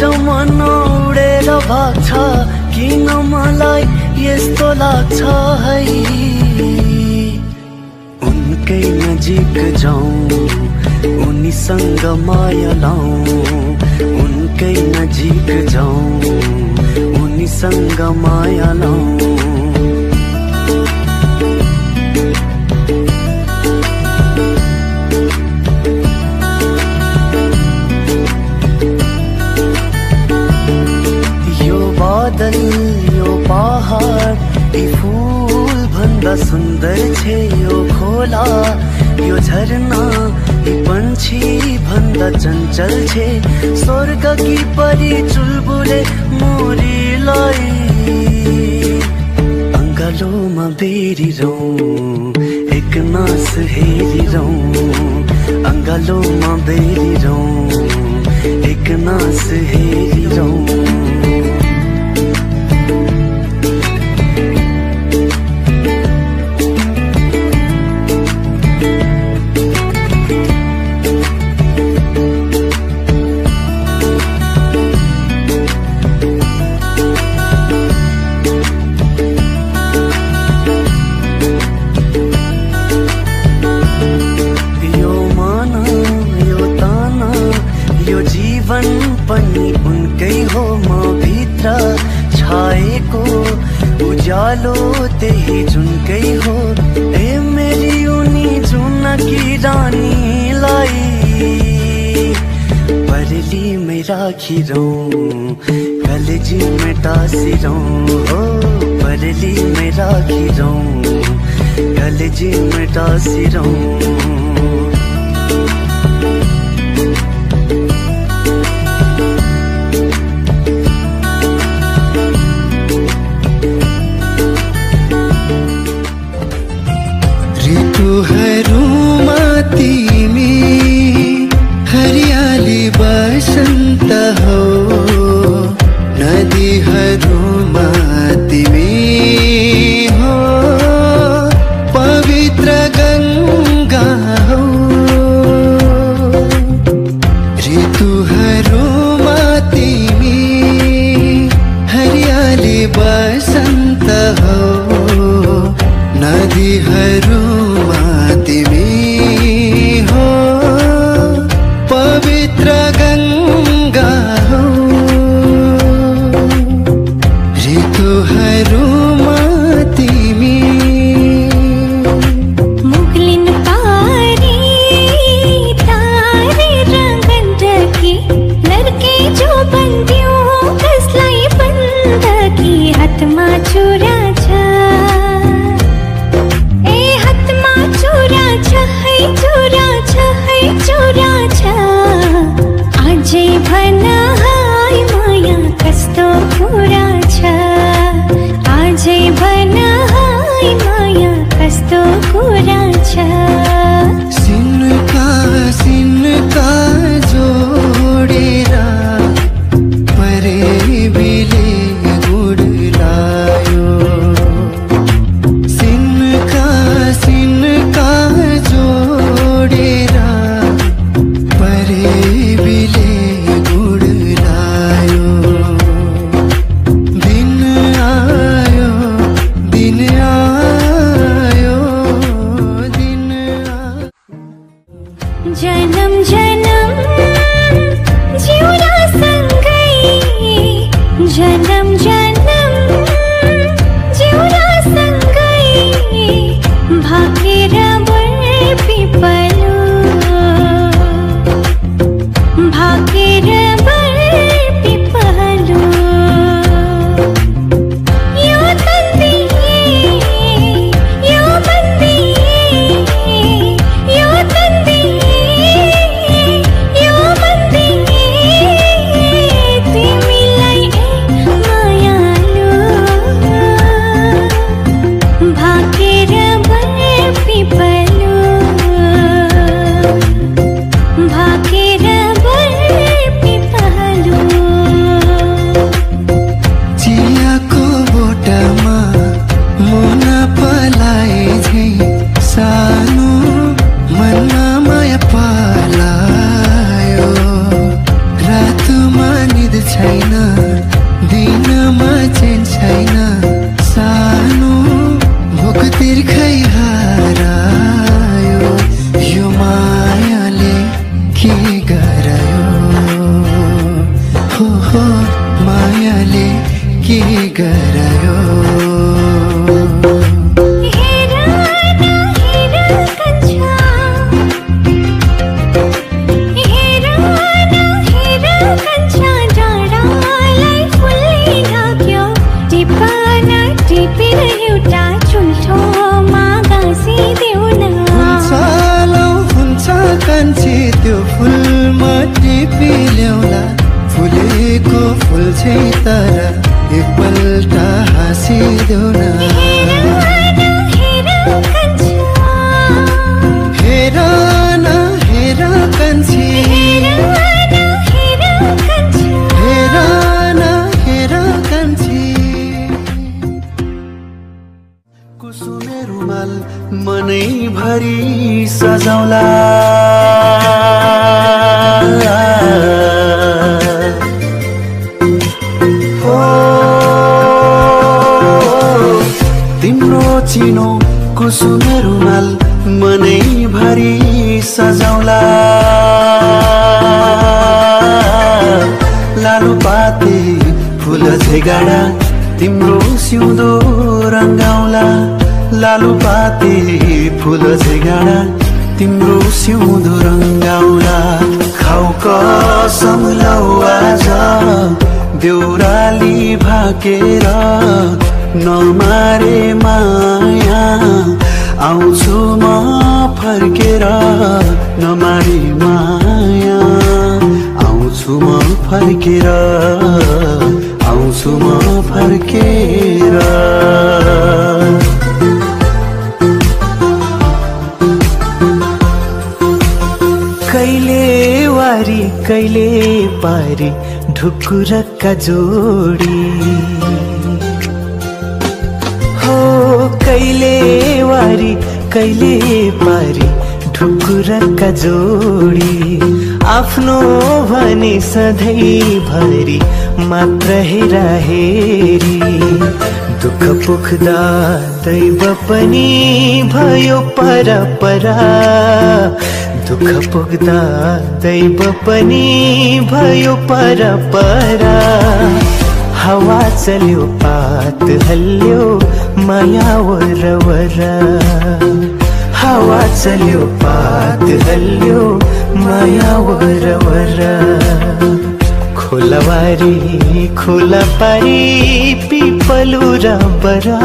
जमाना उडेर भाग्छ, किन मलाई यस्तो लाग्छ है। उनकै नजिक जाऊं, उनीसँग माया लाऊं, उनकै नजिक जाऊं, उनीसँग माया लाऊं। बादल यो पहाड यी फूल भन्दा सुन्दर छे, यो खोला यो झरना यी पंछी भन्दा चञ्चल छे। स्वर्ग की परी चुलबुले मोरीलाई अङ्गालोमा बेरिरौं, एक नास हेरिरौं, अङ्गालोमा बेरिरौं, एक नास हेरिरौं। जीवन पनि उनकै हो, म भित्र छाएको उज्यालो त्यही जुनकै हो। ए मेरी उनी जुनकी रानीलाई बरेलीमै राखिरौं, कलेजीमै टाँसिरौं, हो बरेलीमै राखिरौं, कलेजीमै टाँसिरौं। ऋतुहरूमा तिमी हरियाली बसन्त हो, नदीहरूमा तिमी हो पवित्र गङ्गा हो। ऋतुहरूमा तिमी हरियाली बसन्त हो, नदीहरूमा तिमी हो पवित्र गङ्गा हो। ऋतुहरूमा तिमी मुगलिन पारी तारे रङ्गण्डकी लड्के जो बन्दियो कसलाई बन्दकी हातमा छुरा छ, ए हात निद छैन दिनमा चैन छैन सानो भोक तिर्खै हरायो यो मायाले के गरायो हो मायाले के गरायो कान्छी त्यो फुलमा टिपी ल्याउला फुलेको फुल छै तर एकपल्ट हाँसिदेऊ न हेर न हेर कान्छी हेर न हेर कान्छी कुसुमे रुमाल मनै भरि सजाउला तिम्रो चिनो कुसुमे रुमाल मनै भरि सजाउला लालुपाते फुल झैगाडा तिम्रो सिउँदो रङ्गाउला लालुपाते फुल झैगाडा तिम्रो सिउँदो रङ्गाउला खाउ कसम लौ आज देउराली भाकेर नमारे माया आउँछु म फर्केर नमारे माया आउँछु म फर्केर आउँछु म फर्केर कहिले वारी कहिले पारी ढुकुरका जोडी हो कहिले वारी कहिले पारी ढुकुरका जोडी आफ्नो भने सधैँभरि मात्र हेरा हेरी दुःख पुख्दा दैव पनि भयो परपरा दुःख पुग्दा दैव पनि भयो परपरा हावा चल्यो पात हल्यो माया वरवर हावा चल्यो पात हल्यो माया वरवर खोलावारी खोला पारी पिपलु र बरा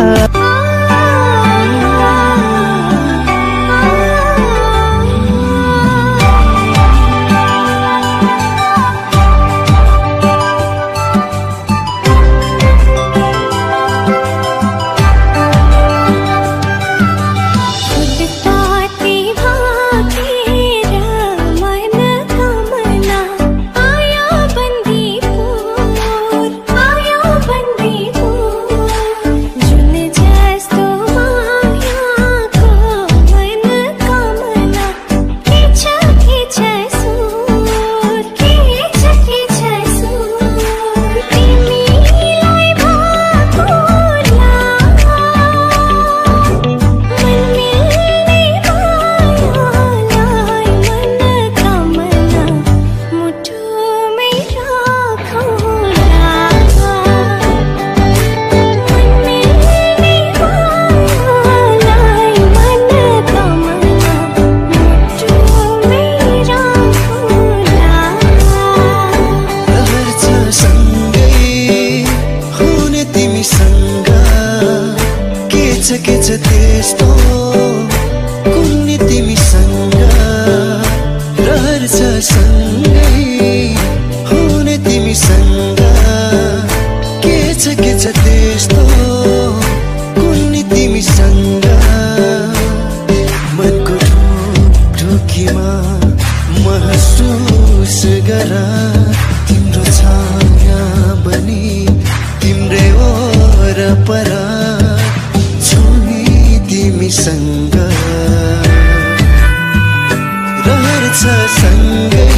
रहर छ सँगै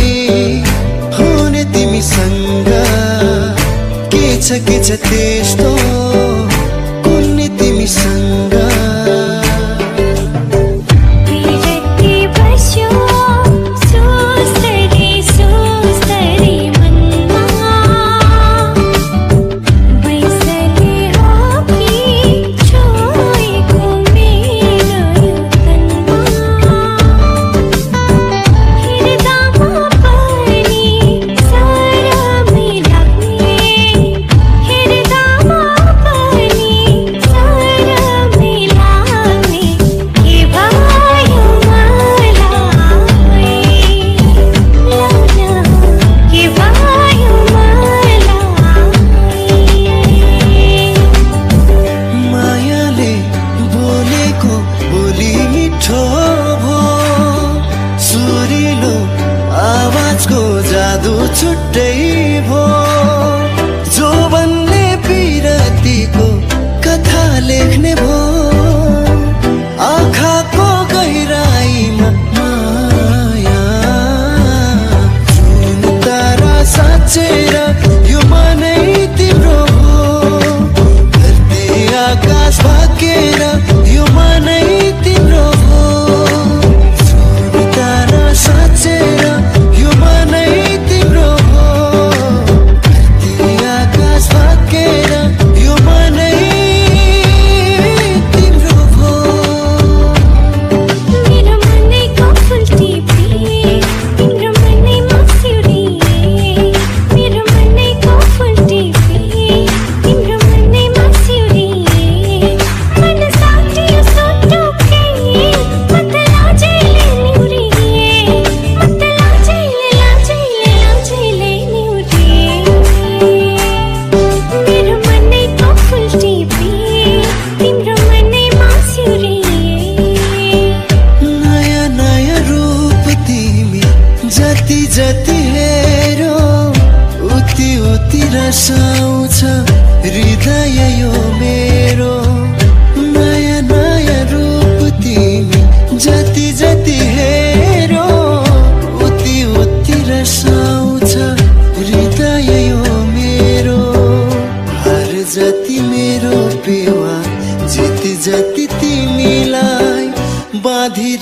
हुने तिमी सँग के छ त्यस्तो कुन्नी तिमीसँग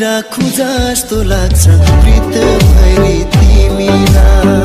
राखु जस्तो लाग्छ प्रीत भैरी तिमीलाई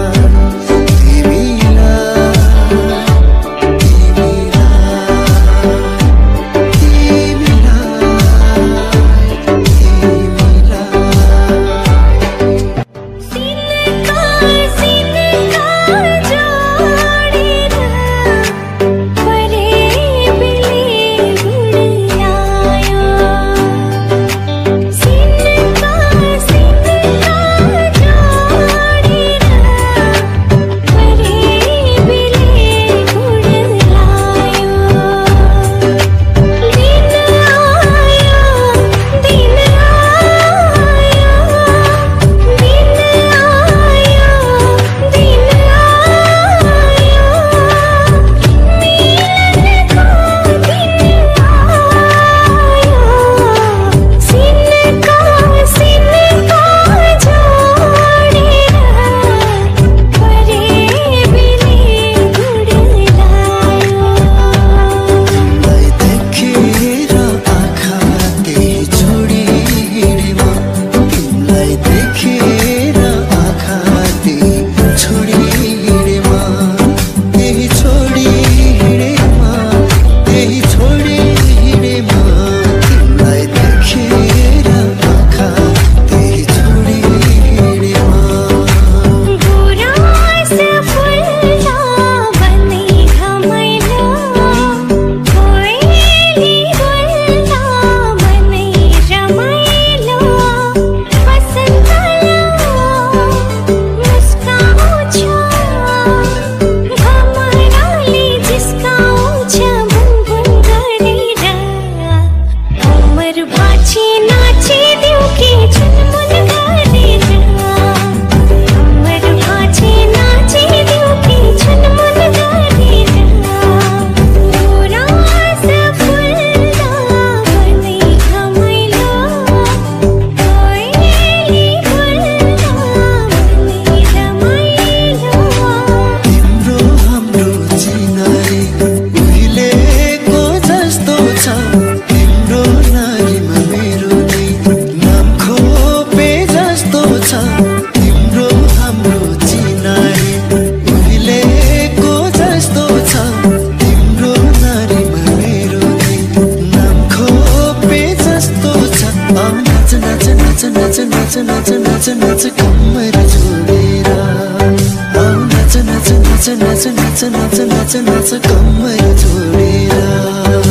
नाच नाच नाच नाच कम्मै जोडेर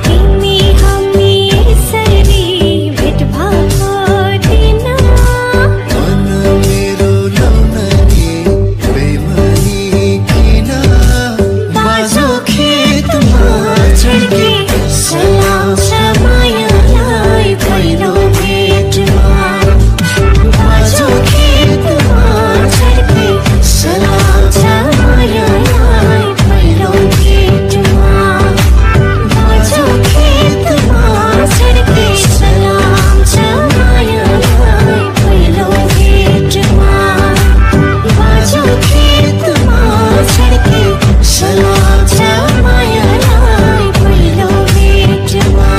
तिमी हामी यसरी भेट भएको दिन मन मेरो लाउन नि बेमानी किन बाजो खेतमा छड्के सलाउँछ मायालाई पहिलो भेटमा बाजो खेतमा छड्के सलाउँछ मायालाई पहिलो भेटमा बाजो खेतमा छड्के सलाउँछ मायालाई पहिलो भेटमा बाजो खेतमा छड्के सलाउँछ मायालाई पहिलो भेटमा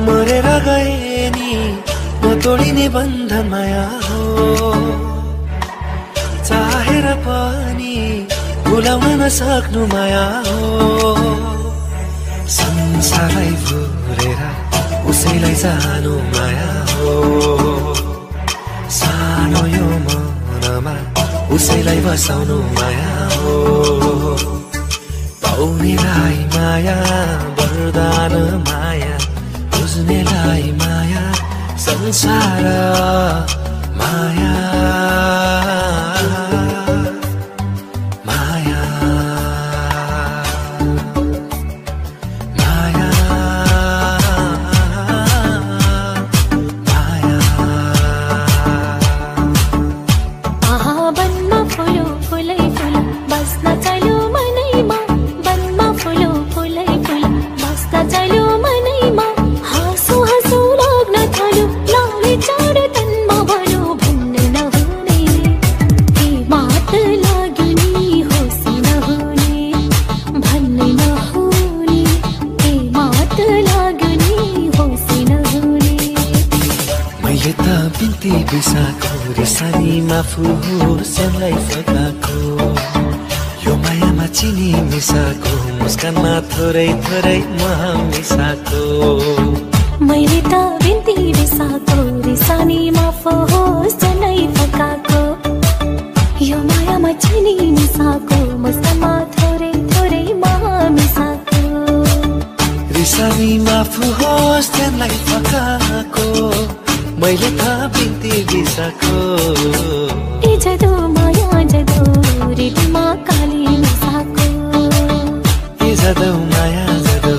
मरेर गए नि नतोडिने बन्धन माया हो चाहेर पनि भुलाउन नसक्नु माया हो संसारलाई भुलेर उसैलाई जानु माया हो सानो यो मनमा उसैलाई बसाउनु माया हो पाउनेलाई माया वरदान माया बुझ्नेलाई माया संसार माया माया माया माया आहा बनमा फुलो फुलै फुल बस्न चल्यो मनैमा बनमा फुलो फुलै फुल बस्न चल्यो मनैमा हाँसो हाँसो लाग्न थाल्यो लाली चाड तनमा भयो भन्न नहुने के मात लाग्यो नि होसी नहुने भन्न नहुने के मात लाग्यो नि होसी नहुने मैले त बिन्ती बिसाको रिसानीमा फुहोसलाई फकाको यो मायामा चिनी मिसाको मुस्कानमा थोरै थोरै मह मिसाको मैले त बिन्ती बिसाको रिसानीमा फोहोस जनै फकाको यो मायामा चिनी मिसाको मुस्कानमा थोरै थोरै मह मिसाको रिसानीमा फुहोसलाई फकाको मैले त बिन्ती बिसाको ए जदो माया जदो रेडिमा काली मिसाको ए जदौ माया जदौ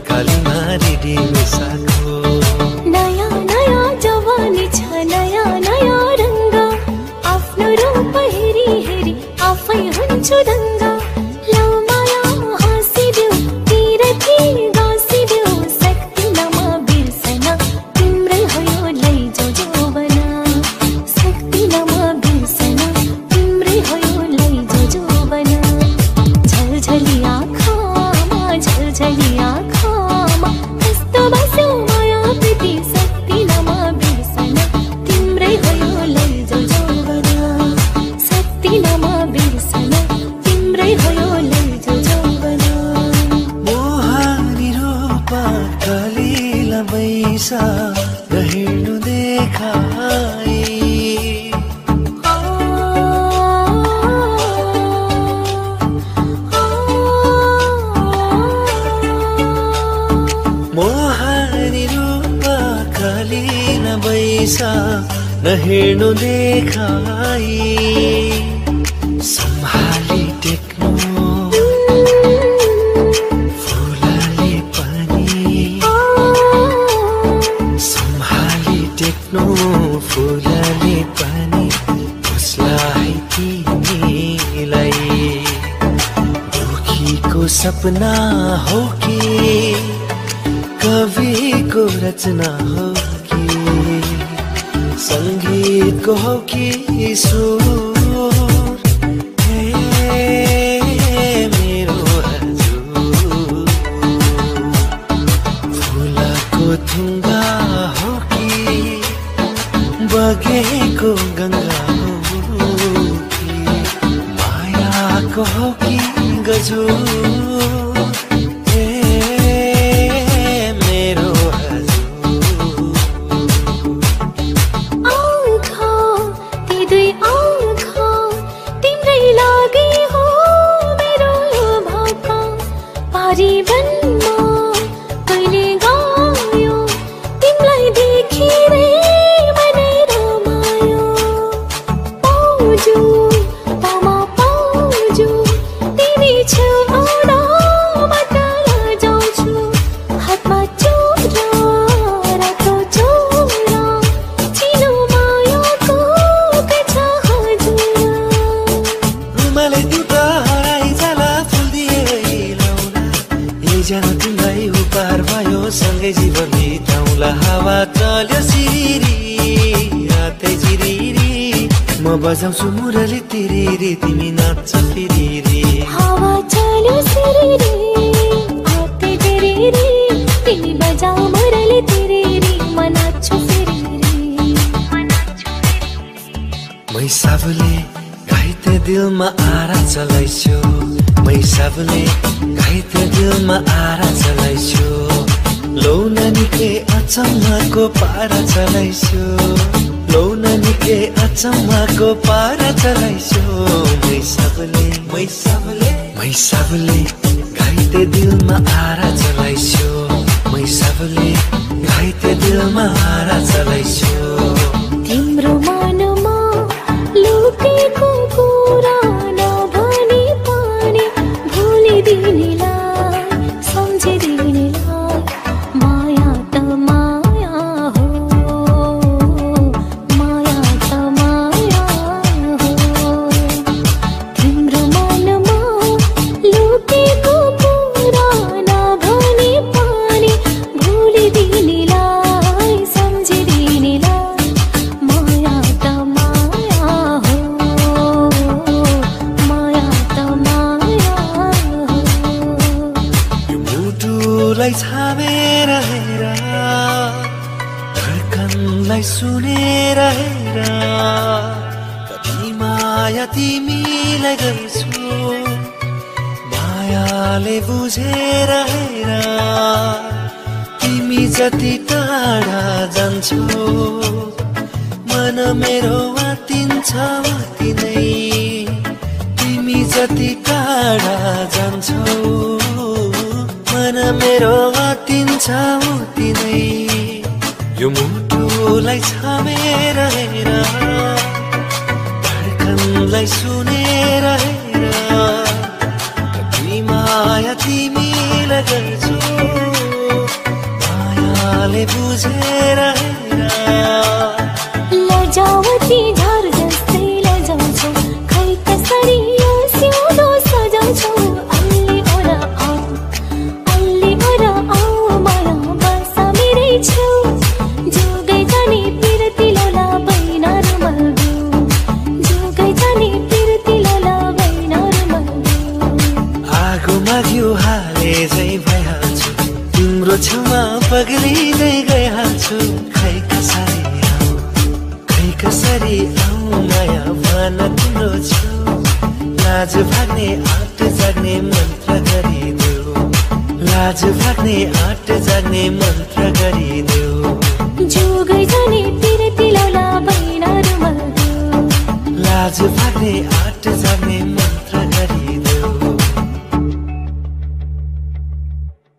कालीमा रेडी मिसाको नयाँ नयाँ जवानी छ नयाँ नयाँ रङ्ग आफ्नो रूप हेरी हेरी आफै हुन्छु दङ्ग लौ माया हाँसिदेऊ तिरथी गाँसिदेऊ सक्दिनमा बिर्सन तिम्रै हो यो लैजाऊ जोबन सक्दिनमा बिर्सन तिम्रै हो यो लैजाऊ जोबन झलझली आँखामा कस्तो बस्यो माया प्रीति सक्दिनमा बिर्सन तिम्रै हो यो लैजाऊ जोबन सक्दिनमा बिर्सन तिम्रै हो यो लैजाऊ जोबन मोहनी रूप कलिला बैसा हिँड्नु देखाई मोहनी रूप कलिला बैसा हिँड्नु देखाई सम्हाली टेक्नु फुलले पनि सम्हाली टेक्नु फुलले पनि उसलाई तिमीलाई दुखीको सपना हो कि कविको रचना हो कि संगीतको हो कि सुर हे मेरो हजुर फुलको थुङ्गा हो कि प्रेमैको गङ्गा हो कि मायाको हो कि गजो मेरो आँखा ती दुई आँखा तिम्रै लागि हो मेरो भाका पारी बनमा कहिले गायो तिमीलाई देखेरै मनै रमायो पाउँछु पामा पाउँछु तिमी छेउमा बाटोमा जाउँछु हातमा चोरा रातो चोरा चिनो मायाको कथा हजुर रुमाले दुटा हराइ जाला फुल दिए लाउला एकजना तिमीलाई उपहार भयो सँगै जीवन बिताउला हावा चल्यो सिरिरी रातै चिरिरी म बजाउँछु मुरली तिरिरी तिमी नाच्छ फिरिरी हावा चल्यो सिरिरी आते तेरेरी तिमी बजाऊ मुरली तेरेरी म नाच्छु फिरिरी मै सबले घाइते दिलमा आरा चलाइछु मै सबले घाइते दिलमा आरा चलाइछु लौ नानीके अचम्मको पारा चलाइछु लौ नानीके अचम्मको पारा चलाइछु मै सबले घाइते दिलमा आरा चलाइछु मै सबले घाइते दिलमा आरा चलाइछु तिम्रो मनमा लुकेको कुरा नभनी पनि भुलिदिनेलाई सम्झिदिनेलाई माया त माया हो माया त माया हो तिम्रो मनमा लुकेको कुरा नभनी पनि भुलिदिनेलाई सम्झिदिनेलाई माया त माया हो माया त माया हो यो मुटुलाई छामेर हेर धड्कनलाई सुनेर हेर कति माया तिमीलाई गर्छु मायाले बुझेर हेर तिमी जति टाढा जान्छौ मन मेरो आतिन्छ अति नै तिमी जति टाढा जान्छौ मन मेरो आतिन्छ उति नै यो मुटुलाई छामेर हेर धड्कनलाई सुनेर हेर कति माया तिमीलाई गर्छु मायाले बुझेर हेर लजावती झार जस्तै लजाउँछौ खै कसरी यो सिउँदो सजाउँछौ अल्ली ओरा आऊ माया बस मेरै छेउ जोगै जाने पिरती लोला बैना रुमल देऊ जोगै जाने पिरती लोला बैना रुमल देऊ आगो माग्यो हाले झै भइहाल्छु तिम्रो छेउमा पग्लिँदै गइहाल्छु खै कसरी आऊ माया भन तिम्रो छेउ लाज भाग्ने आँट जाग्ने मन्त्र गरिदेऊ लाज भाग्ने आँट जाग्ने मन्त्र गरिदेऊ जोगै जाने पिरती लोला बैना रुमल देऊ लाज भाग्ने आँट जाग्ने